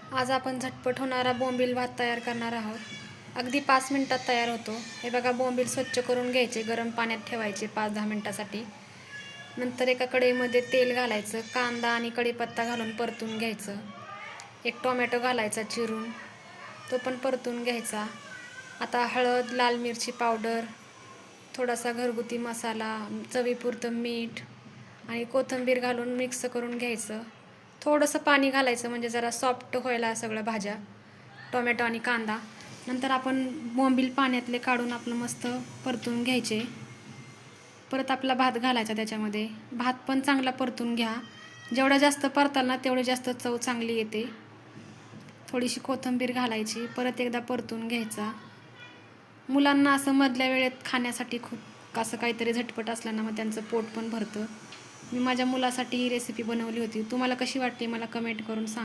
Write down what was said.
आज आपण झटपट होणारा बोंबील भात तयार करणार आहोत। अगदी 5 मिनिटात तयार होतो। हे बघा, बोंबील स्वच्छ करून घ्यायचे, गरम पाण्यात ठेवायचे 5-10 मिनिटासाठी। नंतर एका कढईमध्ये तेल घालायचं, कांदा आणि कढीपत्ता घालून परतून घ्यायचं। एक टोमॅटो घालायचा चिरून, तो पण परतून घ्यायचा। आता हळद, लाल मिरची पावडर, थोडासा घरगुती मसाला, चवीपुरतं मीठ आणि कोथिंबीर घालून मिक्स करून घ्यायचं। थोडंसं पाणी घालायचं म्हणजे जरा सॉफ्ट व्हायला सगळं भाज्या, टोमॅटो आणि कांदा। नंतर आपण बोंबील पाण्यातले काढून आपलं मस्त परतून घ्यायचे। परत आपला भात घालायचा त्याच्यामध्ये। भात पण चांगला परतून घ्या, जेवढा जास्त परताल ना तेवढी जास्त चव चांगली येते। थोडीशी कोथिंबीर घालायची, परत एकदा परतून घ्यायचा। मुलांना असं मधल्या वेळेत खाण्यासाठी खूप असं काहीतरी झटपट असलं ना, मग त्यांचं पोट पण भरतं। मी माझ्या मुलासाठी ही रेसिपी बनवली होती। तुम्हाला कशी वाटली मला कमेंट करून सांगा।